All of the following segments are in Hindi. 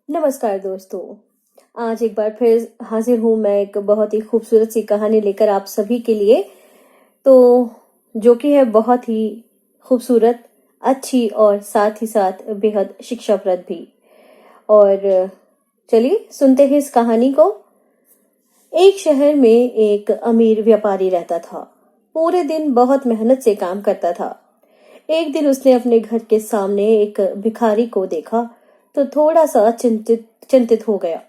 नमस्कार दोस्तों। आज एक बार फिर हाजिर हूँ मैं एक बहुत ही खूबसूरत सी कहानी लेकर आप सभी के लिए। तो जो कि है बहुत ही खूबसूरत, अच्छी और साथ ही साथ बेहद शिक्षाप्रद भी। और चलिए सुनते हैं इस कहानी को। एक शहर में एक अमीर व्यापारी रहता था। पूरे दिन बहुत मेहनत से काम करता था। एक दिन उसने अपने घर के सामने एक भिखारी को देखा तो थोड़ा सा चिंतित हो गया।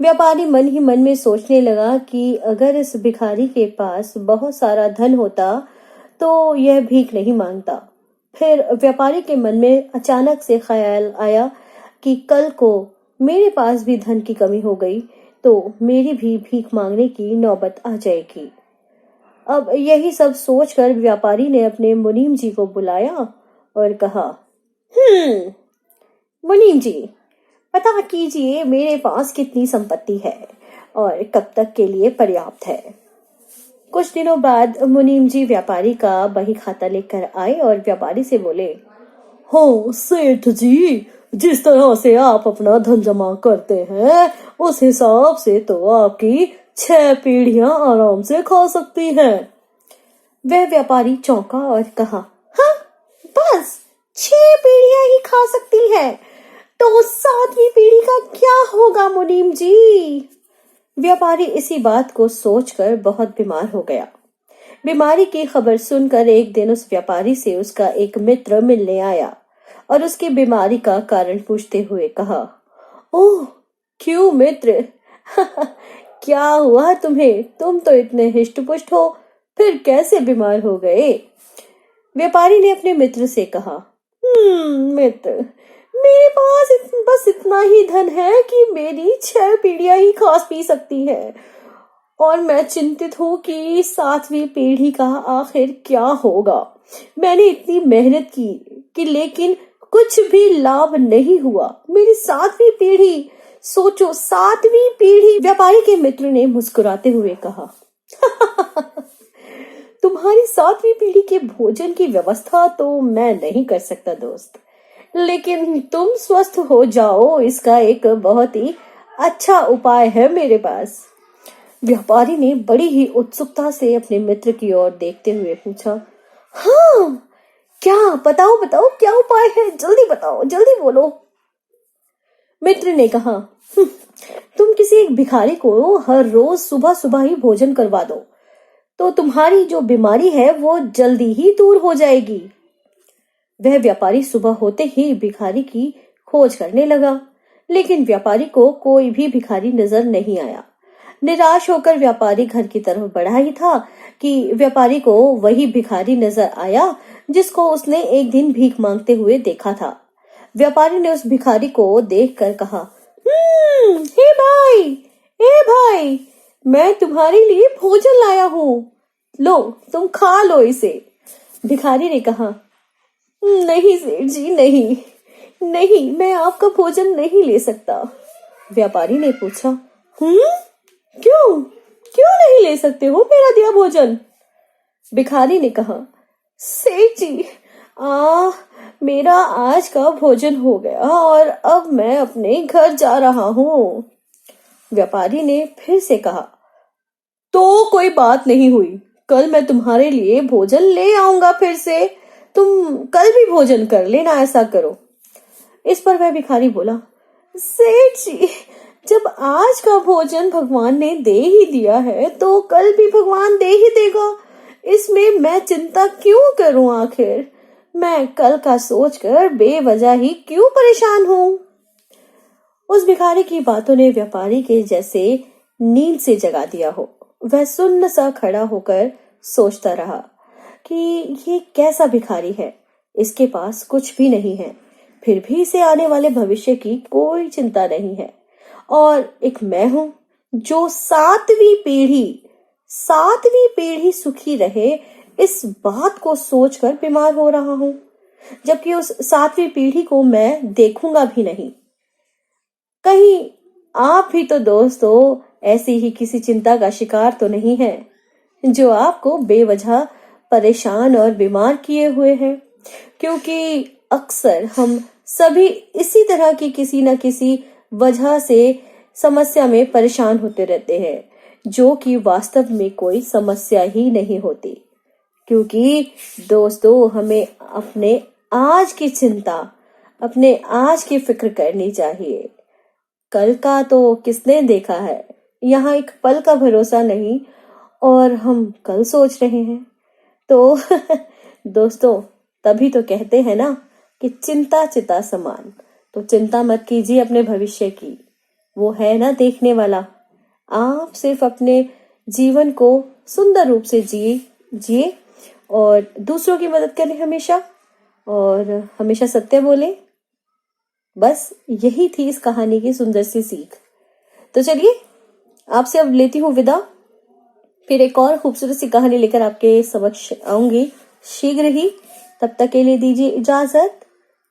व्यापारी मन ही मन में सोचने लगा कि अगर इस भिखारी के पास बहुत सारा धन होता तो यह भीख नहीं मांगता। फिर व्यापारी के मन में अचानक से ख्याल आया कि कल को मेरे पास भी धन की कमी हो गई तो मेरी भी भीख मांगने की नौबत आ जाएगी। अब यही सब सोचकर व्यापारी ने अपने मुनीम जी को बुलाया और कहा, मुनीम जी, पता कीजिए मेरे पास कितनी संपत्ति है और कब तक के लिए पर्याप्त है। कुछ दिनों बाद मुनीम जी व्यापारी का बही खाता लेकर आए और व्यापारी से बोले, हाँ सेठ जी, जिस तरह से आप अपना धन जमा करते हैं उस हिसाब से तो आपकी 6 पीढ़ियां आराम से खा सकती हैं। वह व्यापारी चौंका और कहा, हाँ, बस 6 पीढ़ियां ही खा सकती है तो 7वीं पीढ़ी का क्या होगा मुनीम जी? व्यापारी इसी बात को सोचकर बहुत बीमार हो गया। बीमारी की खबर सुनकर एक दिन उस व्यापारी से उसका एक मित्र मिलने आया और उसकी बीमारी का कारण पूछते हुए कहा, ओह, क्यों मित्र? क्या हुआ तुम्हें? तुम तो इतने हिष्ट-पुष्ट हो, फिर कैसे बीमार हो गए? व्यापारी ने अपने मित्र से कहा, मित्र, मेरे पास बस इतना ही धन है कि मेरी 6 पीढ़ियां ही खा पी सकती है और मैं चिंतित हूँ कि 7वीं पीढ़ी का आखिर क्या होगा। मैंने इतनी मेहनत की लेकिन कुछ भी लाभ नहीं हुआ। मेरी 7वीं पीढ़ी, सोचो 7वीं पीढ़ी। व्यापारी के मित्र ने मुस्कुराते हुए कहा, तुम्हारी 7वीं पीढ़ी के भोजन की व्यवस्था तो मैं नहीं कर सकता दोस्त, लेकिन तुम स्वस्थ हो जाओ इसका एक बहुत ही अच्छा उपाय है मेरे पास। व्यापारी ने बड़ी ही उत्सुकता से अपने मित्र की ओर देखते हुए पूछा, हाँ, क्या? बताओ बताओ, क्या उपाय है? जल्दी बताओ, जल्दी बोलो। मित्र ने कहा, तुम किसी एक भिखारी को हर रोज सुबह सुबह ही भोजन करवा दो तो तुम्हारी जो बीमारी है वो जल्दी ही दूर हो जाएगी। वह व्यापारी सुबह होते ही भिखारी की खोज करने लगा, लेकिन व्यापारी को कोई भी भिखारी नजर नहीं आया। निराश होकर व्यापारी घर की तरफ बढ़ा ही था कि व्यापारी को वही भिखारी नजर आया जिसको उसने एक दिन भीख मांगते हुए देखा था। व्यापारी ने उस भिखारी को देखकर कहा, हे भाई, मैं तुम्हारे लिए भोजन लाया हूँ, लो तुम खा लो इसे। भिखारी ने कहा, नहीं सेठ जी, नहीं, मैं आपका भोजन नहीं ले सकता। व्यापारी ने पूछा, क्यों नहीं ले सकते हो मेरा दिया भोजन? भिखारी ने कहा, सेठ जी, मेरा आज का भोजन हो गया और अब मैं अपने घर जा रहा हूँ। व्यापारी ने फिर से कहा, तो कोई बात नहीं हुई, कल मैं तुम्हारे लिए भोजन ले आऊंगा फिर से, तुम कल भी भोजन कर लेना, ऐसा करो। इस पर वह भिखारी बोला, सेठ जी, जब आज का भोजन भगवान ने दे ही दिया है तो कल भी भगवान दे ही देगा, इसमें मैं चिंता क्यों करूं? आखिर मैं कल का सोचकर बेवजह ही क्यों परेशान हूं? उस भिखारी की बातों ने व्यापारी के जैसे नींद से जगा दिया हो। वह सुन्न सा खड़ा होकर सोचता रहा कि ये कैसा भिखारी है, इसके पास कुछ भी नहीं है, फिर भी इसे आने वाले भविष्य की कोई चिंता नहीं है, और एक मैं हूं जो 7वीं पीढ़ी सुखी रहे इस बात को सोचकर बीमार हो रहा हूं, जबकि उस 7वीं पीढ़ी को मैं देखूंगा भी नहीं। कहीं आप भी तो दोस्तों ऐसी ही किसी चिंता का शिकार तो नहीं है जो आपको बेवजह परेशान और बीमार किए हुए हैं? क्योंकि अक्सर हम सभी इसी तरह की किसी न किसी वजह से समस्या में परेशान होते रहते हैं, जो कि वास्तव में कोई समस्या ही नहीं होती। क्योंकि दोस्तों, हमें अपने आज की चिंता, अपने आज की फिक्र करनी चाहिए। कल का तो किसने देखा है, यहाँ एक पल का भरोसा नहीं, और हम कल सोच रहे हैं। तो दोस्तों, तभी तो कहते हैं ना कि चिंता चिता समान। तो चिंता मत कीजिए अपने भविष्य की, वो है ना देखने वाला। आप सिर्फ अपने जीवन को सुंदर रूप से जिए और दूसरों की मदद करें हमेशा, और हमेशा सत्य बोलें। बस यही थी इस कहानी की सुंदर सी सीख। तो चलिए, आपसे अब लेती हूँ विदा। फिर एक और खूबसूरत सी कहानी लेकर आपके समक्ष आऊंगी शीघ्र ही। तब तक के लिए दीजिए इजाजत।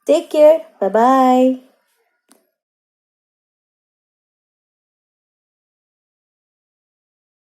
Take care, bye bye.